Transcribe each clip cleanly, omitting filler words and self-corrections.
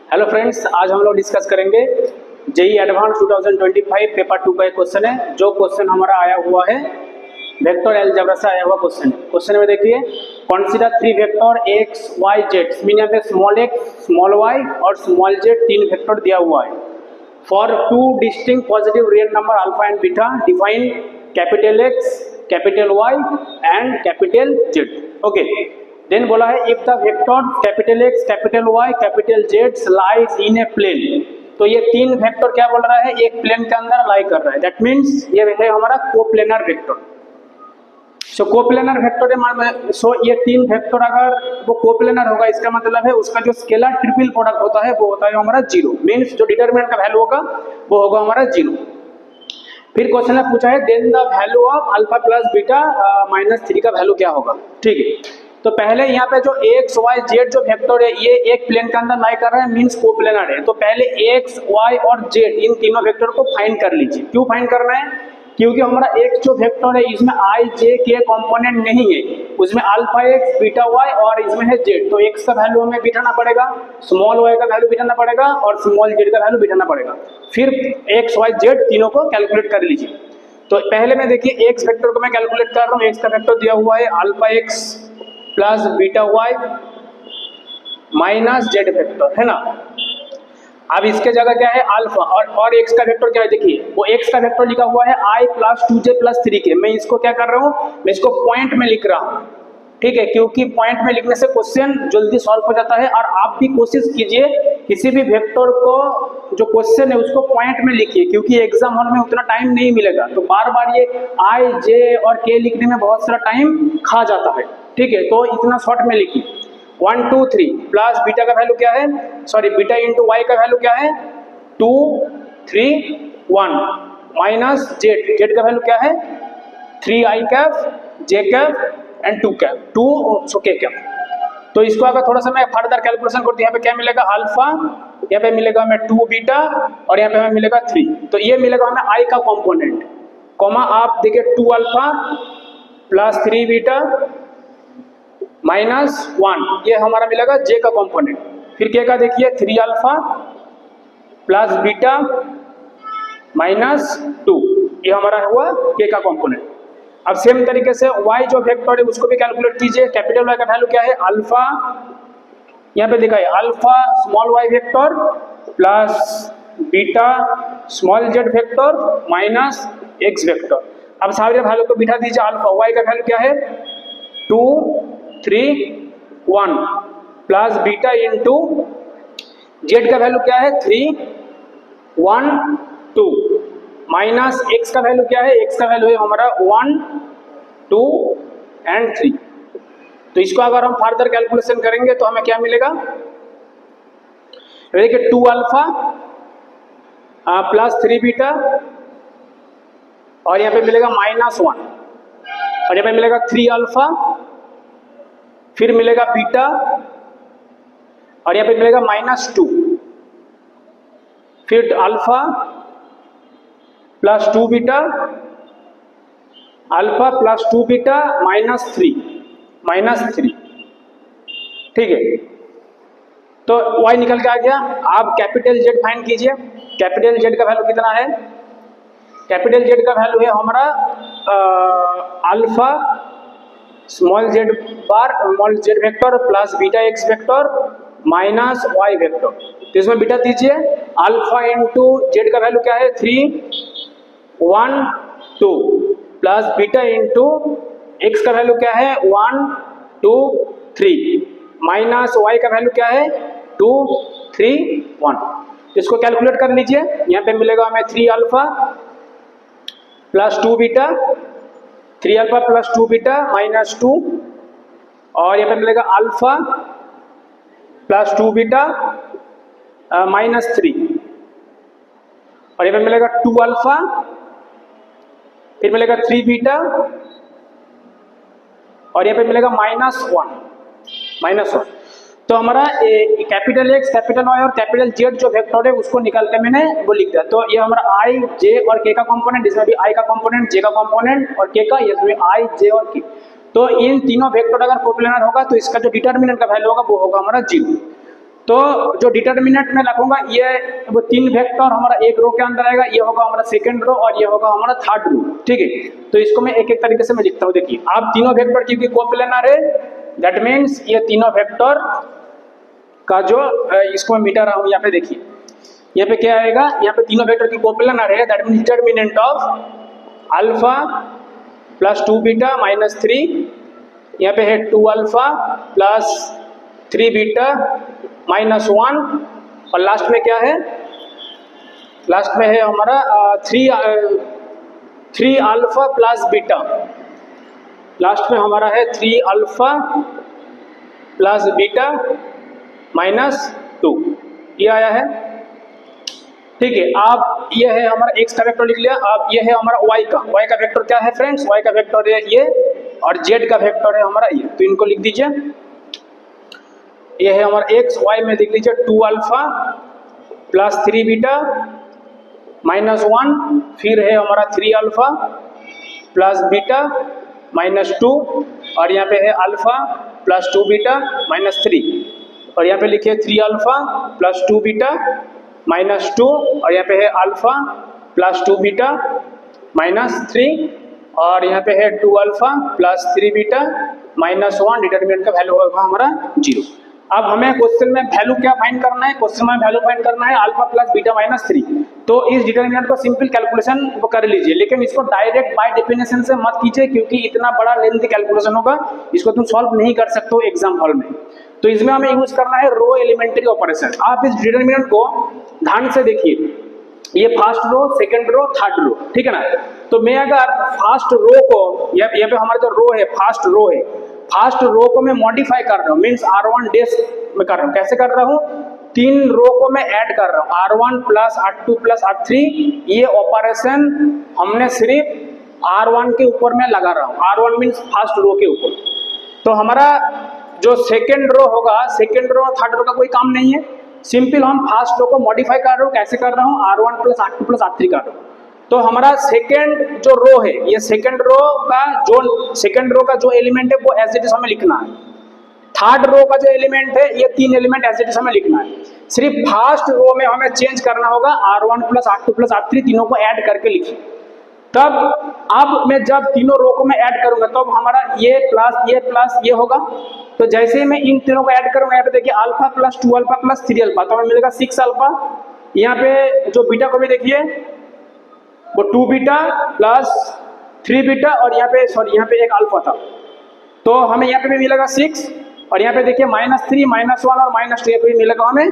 Hello friends, आज हम लोग डिस्कस करेंगे जेई एडवांस 2025 पेपर 2 का एक क्वेश्चन है। जो क्वेश्चन हमारा आया हुआ है वेक्टर अलजेब्रा से आया हुआ क्वेश्चन है। क्वेश्चन में देखिए, consider 3 vector X Y Z, mean यहाँ पे स्मॉल एक्स स्मॉल वाई और स्मॉल जेड 3 वेक्टर दिया हुआ है। For 2 distinct positive real number alpha and beta define capital X capital Y and capital Z. Okay, then बोला है if the vector capital X capital Y capital Z lies in a plane. तो ये 3 vector क्या बोल रहा है, एक plane के अंदर लाई कर रहा है। दैट मीन्स ये है हमारा कोप्लेनर वेक्टर। सो कोप्लेनर वेक्टर है, सो ये 3 वेक्टर अगर वो कोप्लेनर होगा, इसका मतलब है उसका जो स्केलर ट्रिपल प्रोडक्ट होता है वो होता है हमारा 0। मीन्स जो डिटरमिनेंट का वैल्यू होगा वो होगा हमारा 0। फिर क्वेश्चन में पूछा है then the value of alpha plus beta minus 3 का वैल्यू क्या होगा। ठीक है, तो पहले यहाँ पे जो एक्स वाई जेड जो वेक्टर है ये एक प्लेन के अंदर लाई कर रहा है, मीन्स कोप्लेनर है। तो पहले एक्स वाई और जेड इन तीनों वेक्टर को फाइंड कर लीजिए। क्यों फाइंड करना है, क्योंकि हमारा एक्स जो वेक्टर है इसमें आई जे के कंपोनेंट नहीं है, उसमें अल्फा एक्स बीटा वाई और इसमें है जेड। तो एक्स का वैल्यू हमें बिठाना पड़ेगा, स्मॉल वाई का वैल्यू बिठाना पड़ेगा और स्मॉल जेड का वैल्यू बिठाना पड़ेगा। फिर एक्स वाई जेड तीनों को कैलकुलेट कर लीजिए। तो पहले में देखिए एक्स वेक्टर को मैं कैलकुलेट कर रहा हूँ। एक्स का वेक्टर दिया हुआ है alpha X plus beta Y minus Z vector, है ना। अब इसके जगह क्या है अल्फा और एक्स का वेक्टर क्या है, देखिए वो एक्स का वेक्टर लिखा हुआ है आई प्लस 2जे प्लस 3 के। मैं इसको क्या कर रहा हूँ, मैं इसको पॉइंट में लिख रहा हूँ। ठीक है, क्योंकि पॉइंट में लिखने से क्वेश्चन जल्दी सॉल्व हो जाता है। और आप भी कोशिश कीजिए किसी भी वेक्टर को जो क्वेश्चन है उसको पॉइंट में लिखिए, क्योंकि एग्जाम हॉल में उतना टाइम नहीं मिलेगा। तो बार बार ये आई जे और के लिखने में बहुत सारा टाइम खा जाता है। ठीक है, तो इतना शॉर्ट में लिखिए 1 2 3 प्लस बीटा का वैल्यू क्या है, सॉरी बीटा इंटू वाई का वैल्यू क्या है 2 3 1 माइनस जेड, जेड का वैल्यू क्या है 3 I cap J cap and 2 cap 2 so K cap. तो इसको अगर थोड़ा सा मैं फर्दर कैलकुलेशन करती हूँ, यहाँ पे क्या मिलेगा अल्फा, यहाँ पे मिलेगा हमें 2 बीटा और यहाँ पे हमें मिलेगा 3। तो ये मिलेगा हमें आई का कंपोनेंट, कॉमा आप देखिए 2 अल्फा प्लस 3 बीटा माइनस 1, ये हमारा मिलेगा जे का कंपोनेंट। फिर के का देखिए 3 अल्फा प्लस बीटा माइनस 2, ये हमारा हुआ के का कंपोनेंट। अब सेम तरीके से y जो वेक्टर है उसको भी कैलकुलेट कीजिए। कैपिटल y का वैल्यू क्या है अल्फा, यहाँ पे दिखाइए alpha small y vector plus beta small z vector minus x vector. अब सारे वैल्यू को बिठा दीजिए। अल्फा y का वैल्यू क्या है 2 3 1 प्लस बीटा इंटू जेड का वैल्यू क्या है 3 1 2 माइनस एक्स का वैल्यू क्या है, एक्स का वैल्यू है हमारा 1 2 एंड 3। तो इसको अगर हम फर्दर कैलकुलेशन करेंगे तो हमें क्या मिलेगा, देखिए 2 अल्फा प्लस 3 बीटा और यहाँ पे मिलेगा माइनस 1 और यहाँ पे मिलेगा 3 अल्फा, फिर मिलेगा बीटा और यहाँ पे मिलेगा माइनस 2, फिर alpha plus 2 beta alpha plus 2 beta minus 3। ठीक है, तो y निकल के आ गया। आप कैपिटल जेड फाइंड कीजिए। कैपिटल जेड का वैल्यू कितना है, कैपिटल जेड का वैल्यू है हमारा alpha small Z bar small Z vector plus beta X vector minus Y vector. तो इसमें बीटा दीजिए अल्फा इंटू जेड का वैल्यू क्या है 3 1 2 प्लस बीटा इंटू एक्स का वैल्यू क्या है 1 2 3 माइनस वाई का वैल्यू क्या है 2 3 1। इसको कैलकुलेट कर लीजिए। यहाँ पे मिलेगा हमें 3 alpha plus 2 beta 3 alpha plus 2 beta minus 2 और यहाँ पे मिलेगा अल्फा प्लस 2 बीटा माइनस 3 और यहाँ पे मिलेगा 2 अल्फा, फिर मिलेगा 3 बीटा और यहाँ पे मिलेगा माइनस 1। तो हमारा कैपिटल एक्स कैपिटल वाई और कैपिटल जेड जो वेक्टर है उसको निकाल के मैंने वो लिख दिया। तो ये हमारा आई जे और के का कंपोनेंट, इसमें भी आई का कंपोनेंट जे का कंपोनेंट और के का, इसमें आई जे और के। तो इन तीनों वेक्टर अगर कोप्लेनर होगा तो इसका जो डिटरमिनेंट का वैल्यू होगा वो होगा हमारा 0। तो जो डिटर्मिनेंट में रखूंगा ये वो 3 वेक्टर हमारा एक रो के अंदर आएगा, ये होगा हमारा सेकंड रो और ये होगा हमारा थर्ड रो। ठीक है, तो इसको मैं एक एक तरीके से मैं लिखता हूँ। देखिए आप तीनों वेक्टर क्योंकि कोप्लेनर है, दैट मीन्स ये तीनों वेक्टर का जो इसको मैं मिटा रहा हूँ यहाँ पे देखिए, यहाँ पे क्या आएगा, यहाँ पे तीनों वेक्टर की कोप्लेनर है, that means determinant of alpha plus 2 beta minus 3, यहाँ पे है 2 अल्फा प्लस 3 बीटा माइनस 1 और लास्ट में क्या है, लास्ट में है हमारा 3 अल्फा प्लस बीटा, लास्ट में हमारा है 3 अल्फा प्लस बीटा माइनस 2, ये आया है। ठीक है, आप ये है हमारा x का वेक्टर लिख लिया। आप ये है हमारा y का वेक्टर क्या है फ्रेंड्स, y का वेक्टर है ये और z का वेक्टर है हमारा ये, तो इनको लिख दीजिए। ये है हमारा x, y में लिख लीजिए 2 अल्फा प्लस 3 बीटा माइनस 1, फिर है हमारा 3 अल्फा प्लस बीटा माइनस 2 और यहाँ पे है अल्फा प्लस 2 बीटा माइनस 3 और यहाँ पे लिखिए 3 अल्फा प्लस 2 बीटा माइनस 2 और यहाँ पे है अल्फा प्लस 2 बीटा माइनस 3 और यहाँ पे है 2 alpha plus 3 beta minus 1, determinant का वैल्यू होगा हमारा 0। अब हमें क्वेश्चन में वैल्यू क्या फाइंड करना है, क्वेश्चन में वैल्यू फाइंड करना है अल्फा प्लस बीटा माइनस 3, तो इस डिटर्मिनेंट को सिंपल कैलकुलेशन वो कर लीजिए, लेकिन इसको डायरेक्ट बाय डेफिनेशन से मत कीजिए क्योंकि इतना बड़ा लेंथी कैलकुलेशन होगा, इसको तुम सॉल्व नहीं कर सकते हो एग्जाम हॉल में। तो इसमें हमें यूज करना है रो एलिमेंट्री ऑपरेशन। आप इस डिटर्मिनेंट को ध्यान से देखिए, ये first row, second row, third row, ठीक है ना। तो मैं अगर फर्स्ट रो को यहाँ पे हमारा जो रो है, फर्स्ट रो है, फर्स्ट रो को मैं मॉडिफाई कर रहा हूँ, मीन्स R1 डेस में कर रहा हूँ। कैसे कर रहा हूँ, 3 रो को मैं ऐड कर रहा हूँ, R1 plus R2 plus R3। ये ऑपरेशन हमने सिर्फ R1 के ऊपर में लगा रहा हूँ, R1 मीन्स फर्स्ट रो के ऊपर। तो हमारा जो सेकेंड रो होगा, सेकेंड रो और थर्ड रो का कोई काम नहीं है, सिंपल हम फर्स्ट रो को मॉडिफाई कर रहा हूँ। कैसे कर रहा हूँ, R1 plus R2 plus R3 कर रहा हूँ। तो हमारा सेकेंड जो रो है, ये सेकेंड रो का जो एलिमेंट है वो एज इट इज हमें लिखना है। थर्ड रो का जो एलिमेंट है, ये 3 एलिमेंट एज इट इज हमें लिखना है। सिर्फ फर्स्ट रो में हमें चेंज करना होगा, R1 plus R2 plus R3 तीनों को ऐड करके लिखिए। तब अब मैं जब तीनों रो को मैं ऐड करूंगा तब हमारा ये प्लस ये होगा। तो जैसे ही मैं इन तीनों को ऐड करूंगा, यहाँ पे देखिए alpha plus 2 alpha plus 3 alpha, तो हमें मिलेगा 6 अल्फा। यहाँ पे जो बीटा को भी देखिए वो 2 बीटा प्लस 3 बीटा और यहाँ पे एक अल्फा था, तो हमें यहाँ पे भी मिलेगा 6 और यहाँ पे देखिए -3 -1 और -2, यहाँ पे भी मिलेगा हमें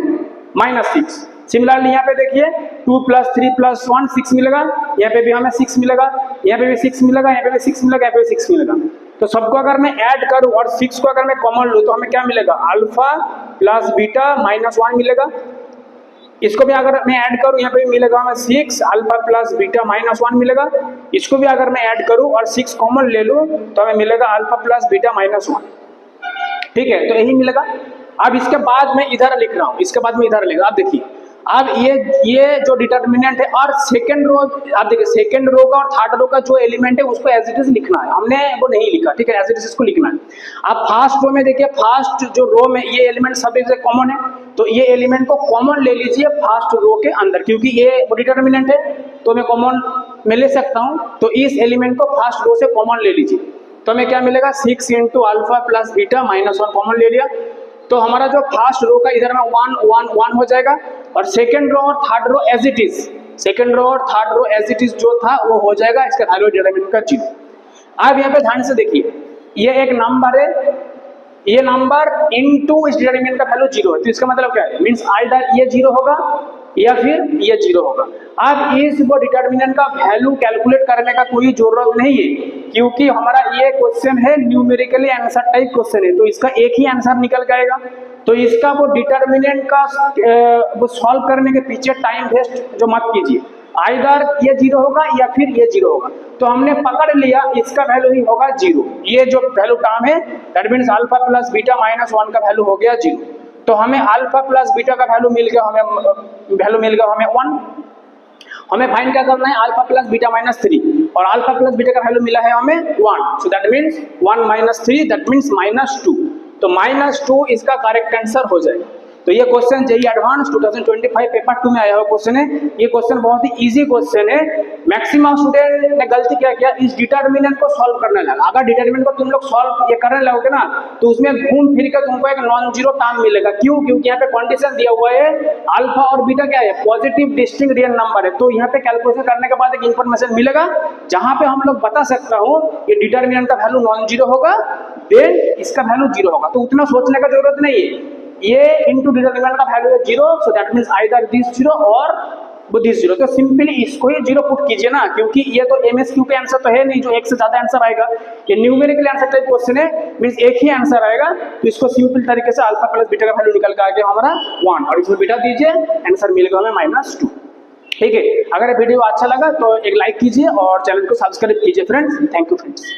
-6। सिमिलरली यहाँ पे देखिए 2 प्लस 3 प्लस 1 6 मिलेगा, यहाँ पे भी हमें 6 मिलेगा, यहाँ पे भी 6 मिलेगा, यहाँ पे भी 6 मिलेगा, यहाँ पे भी 6 मिलेगा। तो सबको अगर मैं ऐड करूं और 6 को अगर मैं कॉमन लूं तो हमें क्या मिलेगा, अल्फा प्लस बीटा -1 मिलेगा। इसको भी अगर मैं ऐड करूं, यहाँ पे भी मिलेगा हमें 6 अल्फा प्लस बीटा -1 मिलेगा। इसको भी अगर मैं ऐड करूं और 6 कॉमन ले लूं तो हमें मिलेगा अल्फा प्लस बीटा -1। ठीक है, तो यही मिलेगा। अब इसके बाद मैं इधर लिख रहा हूँ, इसके बाद में इधर लिख, आप देखिए अब ये जो डिटर्मिनेंट है और सेकंड रो, आप देखिए सेकंड रो का और थर्ड रो का जो एलिमेंट है उसको एज इट इज लिखना है, हमने वो नहीं लिखा, ठीक है, एज इट इज इसको लिखना है। अब फर्स्ट रो में देखिए, फर्स्ट जो रो में ये एलिमेंट सब एक कॉमन है, तो ये एलिमेंट को कॉमन ले लीजिए फर्स्ट रो के अंदर, क्योंकि ये वो डिटर्मिनेंट है तो मैं कॉमन में ले सकता हूँ। तो इस एलिमेंट को फर्स्ट रो से कॉमन ले लीजिए, तो हमें क्या मिलेगा 6 into alpha plus beta -1 common ले लिया, तो हमारा जो फर्स्ट रो का इधर में 1 1 1 हो जाएगा और सेकंड रो और third row as it is, second row और third row as it is जो था वो हो जाएगा, इसका वैल्यू डिटरमिनेंट का 0। अब यहाँ पे ध्यान से देखिए, ये एक नंबर है, ये नंबर इनटू इस डिटरमिनेंट का वैल्यू 0 है, तो इसका मतलब क्या है, मींस आइदर ये 0 होगा या फिर ये 0 होगा। अब इस वो डिटरमिनेंट का वैल्यू कैलकुलेट करने का कोई जरूरत नहीं है, क्योंकि हमारा ये क्वेश्चन है न्यूमेरिकली आंसर टाइप क्वेश्चन है, तो इसका एक ही आंसर निकल के आएगा। तो इसका वो डिटरमिनेंट का वो सॉल्व करने के पीछे टाइम वेस्ट जो मत कीजिए, आइदर ये 0 होगा या फिर ये 0 होगा। तो हमने पकड़ लिया इसका वैल्यू ही होगा 0, ये जो वैल्यू टर्म है that means alpha plus beta -1 का वैल्यू हो गया 0। तो हमें अल्फा प्लस बीटा का वैल्यू मिल गया, हमें 1। हमें फाइंड क्या करना है, अल्फा प्लस बीटा -3, और अल्फा प्लस बीटा का वैल्यू मिला है हमें 1, so that means 1 -3 that means -2। तो -2 इसका करेक्ट आंसर हो जाएगा। तो ये क्वेश्चन जेईई एडवांस 2025 पेपर 2 में आया हुआ क्वेश्चन है। ये क्वेश्चन बहुत ही इजी क्वेश्चन है। मैक्सिमम स्टूडेंट ने गलती क्या किया, इस डिटरमिनेंट को सॉल्व करने लगा। अगर डिटरमिनेंट को तुम लोग सॉल्व ये करने लगोगे ना तो उसमें घूम फिर के तुमको एक नॉन जीरो टर्म मिलेगा। क्यों? क्योंकि यहाँ पे कंडीशन दिया हुआ है अल्फा और बीटा क्या है, पॉजिटिव डिस्टिंक्ट रियल नंबर है। तो यहाँ पे कैलकुलेशन करने के बाद एक इंफॉर्मेशन मिलेगा जहां पे हम लोग बता सकता हूँ ये डिटरमिनेंट का वैल्यू नॉन जीरो होगा, देन इसका वैल्यू जीरो होगा। तो उतना सोचने का जरूरत नहीं है। ये इनटू डिटरमिनेंट का वैल्यू है zero, so that means either this zero और दिस जीरो। तो सिंपली इसको ही जीरो पुट कीजिए ना, क्योंकि ये तो एमएसक्यू पे आंसर तो है नहीं जो एक से ज्यादा आंसर आएगा। ये न्यूमेरिकल आंसर टाइप क्वेश्चन है, मींस एक ही आंसर आएगा। तो इसको सिंपल तरीके से अल्फा प्लस बीटा का वैल्यू निकल के आ गया हमारा 1 और इसमें बीटा दीजिए, आंसर मिलेगा हमें -2। ठीक है, अगर ये वीडियो अच्छा लगा तो एक लाइक कीजिए और चैनल को सब्सक्राइब कीजिए फ्रेंड्स। Thank you friends.